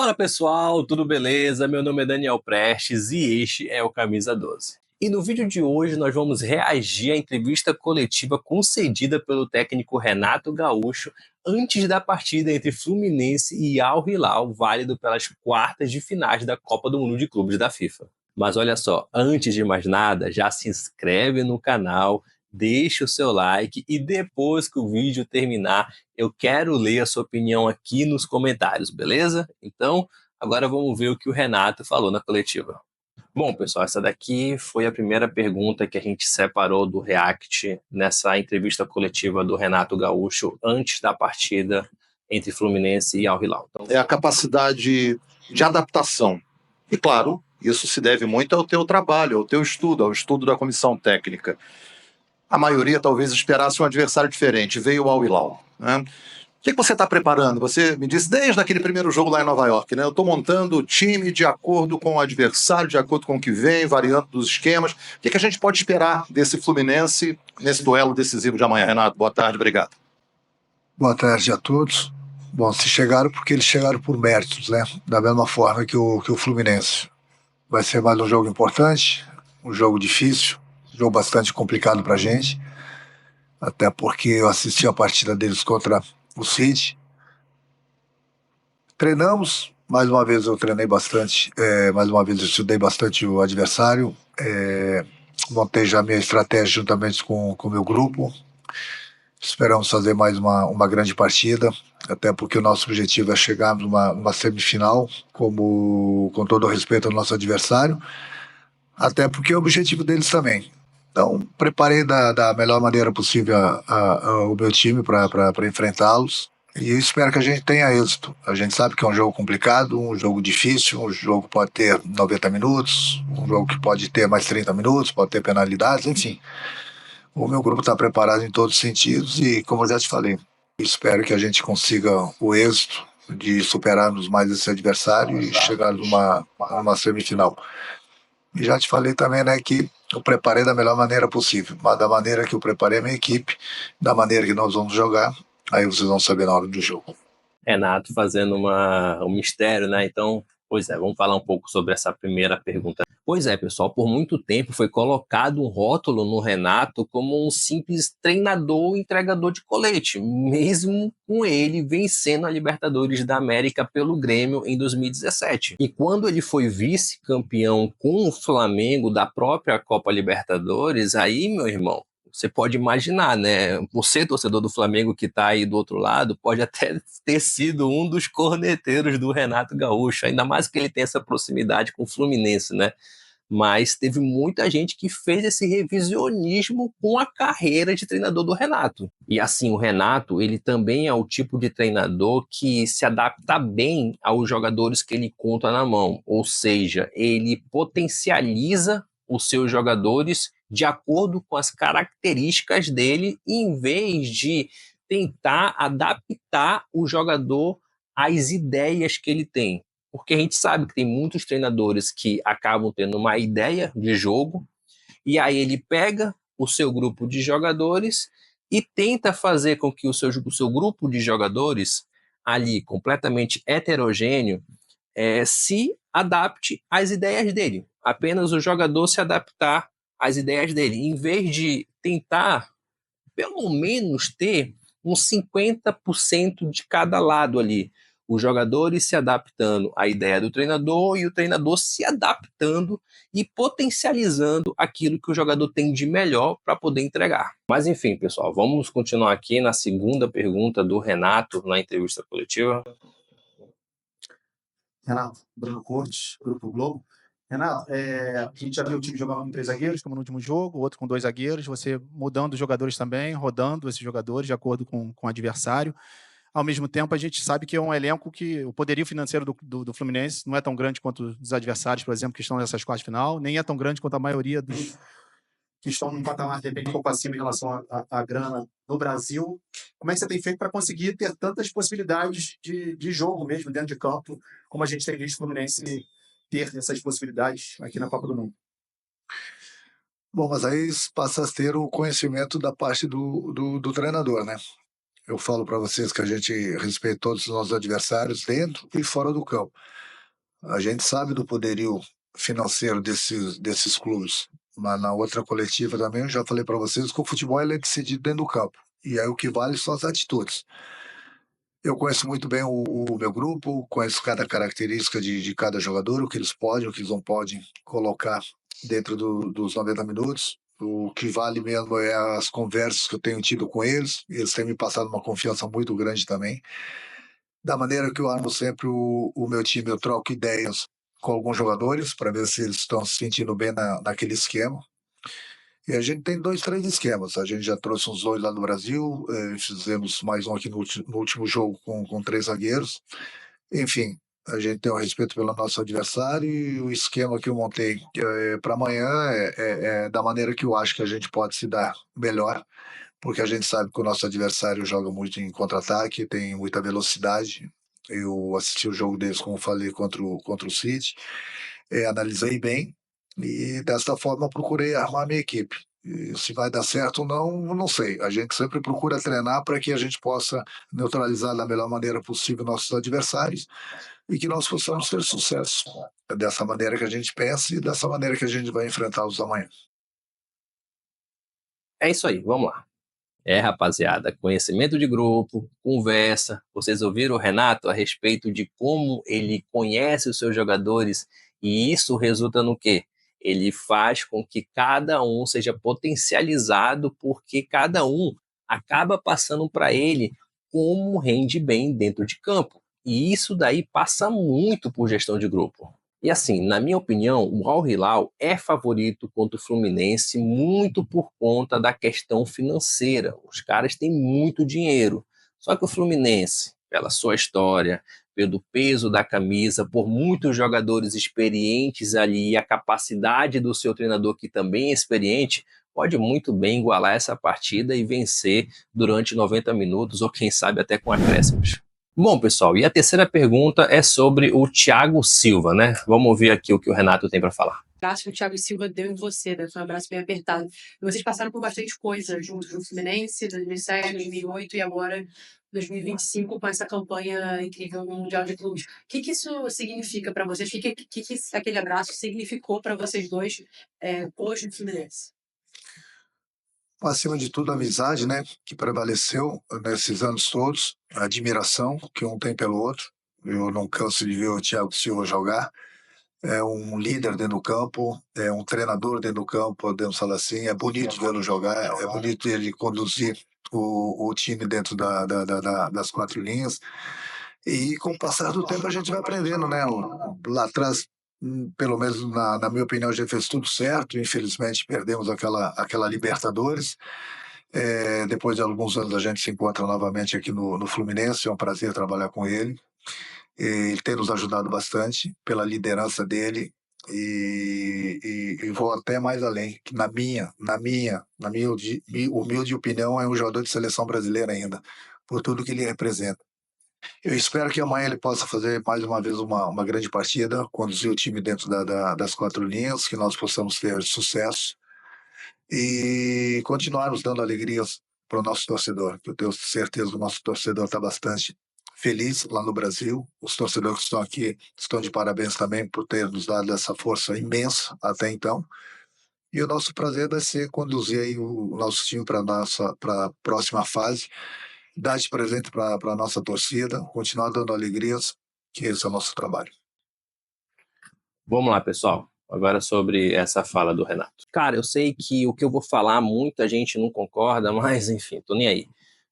Fala pessoal, tudo beleza? Meu nome é Daniel Prestes e este é o Camisa 12. E no vídeo de hoje nós vamos reagir à entrevista coletiva concedida pelo técnico Renato Gaúcho antes da partida entre Fluminense e Al Hilal, válido pelas quartas de finais da Copa do Mundo de Clubes da FIFA. Mas olha só, antes de mais nada, já se inscreve no canal, deixa o seu like e depois que o vídeo terminar, eu quero ler a sua opinião aqui nos comentários, beleza? Então, agora vamos ver o que o Renato falou na coletiva. Bom, pessoal, essa daqui foi a primeira pergunta que a gente separou do React nessa entrevista coletiva do Renato Gaúcho antes da partida entre Fluminense e Al Hilal. Então, é a capacidade de adaptação. E, claro, isso se deve muito ao teu trabalho, ao teu estudo, ao estudo da comissão técnica. A maioria talvez esperasse um adversário diferente, veio o Al Hilal, né? O que você está preparando? Você me disse desde aquele primeiro jogo lá em Nova York, né? Eu estou montando o time de acordo com o adversário, de acordo com o que vem, variando dos esquemas. O que a gente pode esperar desse Fluminense nesse duelo decisivo de amanhã, Renato? Boa tarde, obrigado. Boa tarde a todos. Bom, se chegaram porque eles chegaram por méritos, né? Da mesma forma que o Fluminense. Vai ser mais um jogo importante, um jogo difícil, um jogo bastante complicado pra gente, até porque eu assisti a partida deles contra o City. Treinamos, mais uma vez eu treinei bastante, mais uma vez eu estudei bastante o adversário, montei já minha estratégia juntamente com o meu grupo. Esperamos fazer mais uma grande partida, até porque o nosso objetivo é chegarmos numa semifinal, com todo o respeito ao nosso adversário, até porque é o objetivo deles também. Então, preparei da melhor maneira possível o meu time para enfrentá-los e eu espero que a gente tenha êxito. A gente sabe que é um jogo complicado, um jogo difícil, um jogo que pode ter 90 minutos, um jogo que pode ter mais 30 minutos, pode ter penalidades, enfim. O meu grupo está preparado em todos os sentidos e, como eu já te falei, espero que a gente consiga o êxito de superarmos mais esse adversário e chegar numa semifinal. E já te falei também, né, que eu preparei da melhor maneira possível, mas da maneira que eu preparei a minha equipe, da maneira que nós vamos jogar, aí vocês vão saber na hora do jogo. Renato fazendo um mistério, né? Então, pois é, vamos falar um pouco sobre essa primeira pergunta. Pois é, pessoal, por muito tempo foi colocado um rótulo no Renato como um simples treinador entregador de colete, mesmo com ele vencendo a Libertadores da América pelo Grêmio em 2017. E quando ele foi vice-campeão com o Flamengo da própria Copa Libertadores, aí, meu irmão, você pode imaginar, né? Você, torcedor do Flamengo que está aí do outro lado, pode até ter sido um dos corneteiros do Renato Gaúcho, ainda mais que ele tem essa proximidade com o Fluminense, né? Mas teve muita gente que fez esse revisionismo com a carreira de treinador do Renato. E assim, o Renato, ele também é o tipo de treinador que se adapta bem aos jogadores que ele conta na mão, ou seja, ele potencializa os seus jogadores de acordo com as características dele, em vez de tentar adaptar o jogador às ideias que ele tem. Porque a gente sabe que tem muitos treinadores que acabam tendo uma ideia de jogo, e aí ele pega o seu grupo de jogadores e tenta fazer com que o seu grupo de jogadores, ali completamente heterogêneo, se adapte às ideias dele. Apenas o jogador se adaptar às ideias dele, em vez de tentar, pelo menos, ter uns 50% de cada lado ali. Os jogadores se adaptando à ideia do treinador e o treinador se adaptando e potencializando aquilo que o jogador tem de melhor para poder entregar. Mas enfim, pessoal, vamos continuar aqui na segunda pergunta do Renato na entrevista coletiva. Renato, Bruno Cortes, Grupo Globo. Renato, a gente já viu o time jogando com 3 zagueiros, como no último jogo, outro com 2 zagueiros, você mudando os jogadores também, rodando esses jogadores de acordo com o adversário. Ao mesmo tempo, a gente sabe que é um elenco que o poderio financeiro do Fluminense não é tão grande quanto dos adversários, por exemplo, que estão nessas quartas de final, nem é tão grande quanto a maioria dos que estão num patamar, de repente, um pouco acima em relação à grana no Brasil. Como é que você tem feito para conseguir ter tantas possibilidades de jogo mesmo dentro de campo, como a gente tem visto o Fluminense ter essas possibilidades aqui na Copa do Mundo? Bom, mas aí passa a ter o conhecimento da parte do treinador, né? eu falo para vocês que a gente respeita todos os nossos adversários dentro e fora do campo. A gente sabe do poderio financeiro desses clubes, mas na outra coletiva também eu já falei para vocês que o futebol ele é decidido dentro do campo, e aí o que vale são as atitudes. Eu conheço muito bem o meu grupo, conheço cada característica de cada jogador, o que eles podem, o que eles não podem colocar dentro dos 90 minutos. O que vale mesmo é as conversas que eu tenho tido com eles. Eles têm me passado uma confiança muito grande também. Da maneira que eu armo sempre o meu time, eu troco ideias com alguns jogadores para ver se eles estão se sentindo bem naquele esquema. E a gente tem 2, 3 esquemas. A gente já trouxe uns 2 lá no Brasil, fizemos mais um aqui no último jogo com 3 zagueiros. Enfim, a gente tem um respeito pelo nosso adversário e o esquema que eu montei para amanhã é da maneira que eu acho que a gente pode se dar melhor, porque a gente sabe que o nosso adversário joga muito em contra-ataque, tem muita velocidade. Eu assisti o jogo deles, como falei, contra o City, analisei bem e desta forma procurei armar a minha equipe. E se vai dar certo ou não, não sei. A gente sempre procura treinar para que a gente possa neutralizar da melhor maneira possível nossos adversários e que nós possamos ter sucesso. É dessa maneira que a gente pensa e dessa maneira que a gente vai enfrentá-los amanhã. É isso aí, vamos lá. Rapaziada, conhecimento de grupo, conversa. Vocês ouviram o Renato a respeito de como ele conhece os seus jogadores e isso resulta no quê? Ele faz com que cada um seja potencializado porque cada um acaba passando para ele como rende bem dentro de campo. E isso daí passa muito por gestão de grupo. E assim, na minha opinião, o Al Hilal é favorito contra o Fluminense muito por conta da questão financeira. Os caras têm muito dinheiro. Só que o Fluminense, pela sua história, pelo peso da camisa, por muitos jogadores experientes ali e a capacidade do seu treinador, que também é experiente, pode muito bem igualar essa partida e vencer durante 90 minutos ou quem sabe até com acréscimos. Bom, pessoal, e a terceira pergunta é sobre o Thiago Silva, né? Vamos ouvir aqui o que o Renato tem para falar. O abraço que o Thiago Silva deu em você, né? Foi um abraço bem apertado. E vocês passaram por bastante coisa juntos no Fluminense, 2007, 2008 e agora 2025 com essa campanha incrível no Mundial de Clubes. O que isso significa para vocês? O que aquele abraço significou para vocês dois hoje no Fluminense? Acima de tudo, a amizade, né, que prevaleceu nesses anos todos, a admiração que um tem pelo outro. Eu não canso de ver o Thiago Silva jogar. É um líder dentro do campo, é um treinador dentro do campo, podemos falar assim. É bonito vê-lo jogar, é bonito ele conduzir o time dentro das 4 linhas. E com o passar do tempo a gente vai aprendendo, né? Lá atrás, pelo menos na minha opinião, a gente fez tudo certo. Infelizmente perdemos aquela Libertadores. Depois de alguns anos a gente se encontra novamente aqui no Fluminense. É um prazer trabalhar com ele. Ele tem nos ajudado bastante pela liderança dele e vou até mais além, que na minha humilde opinião, é um jogador de seleção brasileira ainda, por tudo que ele representa. Eu espero que amanhã ele possa fazer mais uma vez uma grande partida, conduzir o time dentro das 4 linhas, que nós possamos ter sucesso e continuarmos dando alegrias para o nosso torcedor. Eu tenho certeza que o nosso torcedor está bastante feliz lá no Brasil. Os torcedores que estão aqui estão de parabéns também por ter nos dado essa força imensa até então. E o nosso prazer vai ser conduzir aí o nosso time para a próxima fase, dar de presente para a nossa torcida, continuar dando alegrias, que esse é o nosso trabalho. Vamos lá, pessoal. Agora sobre essa fala do Renato. Cara, eu sei que o que eu vou falar, muita gente não concorda, mas enfim, tô nem aí.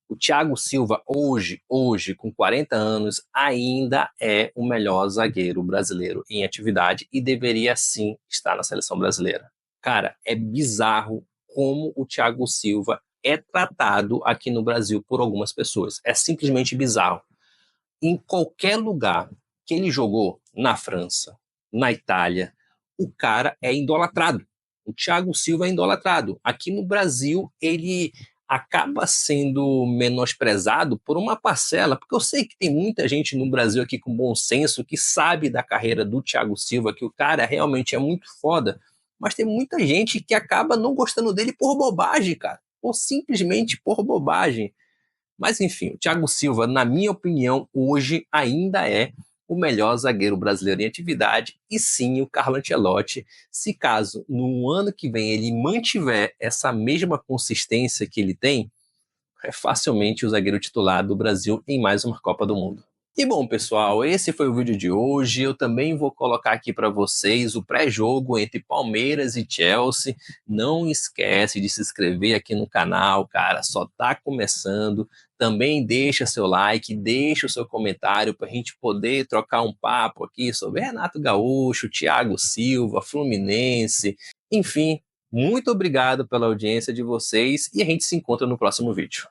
O Thiago Silva, hoje, com 40 anos, ainda é o melhor zagueiro brasileiro em atividade e deveria sim estar na seleção brasileira. Cara, é bizarro como o Thiago Silva é tratado aqui no Brasil por algumas pessoas. É simplesmente bizarro. Em qualquer lugar que ele jogou, na França, na Itália, o cara é idolatrado. O Thiago Silva é idolatrado. Aqui no Brasil, ele acaba sendo menosprezado por uma parcela, porque eu sei que tem muita gente no Brasil aqui com bom senso que sabe da carreira do Thiago Silva, que o cara realmente é muito foda, mas tem muita gente que acaba não gostando dele por bobagem, cara, ou simplesmente por bobagem. Mas enfim, o Thiago Silva, na minha opinião, hoje ainda é o melhor zagueiro brasileiro em atividade, e sim o Carlo Ancelotti, se caso no ano que vem ele mantiver essa mesma consistência que ele tem, é facilmente o zagueiro titular do Brasil em mais uma Copa do Mundo. E bom, pessoal, esse foi o vídeo de hoje. Eu também vou colocar aqui para vocês o pré-jogo entre Palmeiras e Chelsea. Não esquece de se inscrever aqui no canal, cara, só tá começando. Também deixa seu like, deixa o seu comentário para a gente poder trocar um papo aqui sobre Renato Gaúcho, Thiago Silva, Fluminense, enfim. Muito obrigado pela audiência de vocês e a gente se encontra no próximo vídeo.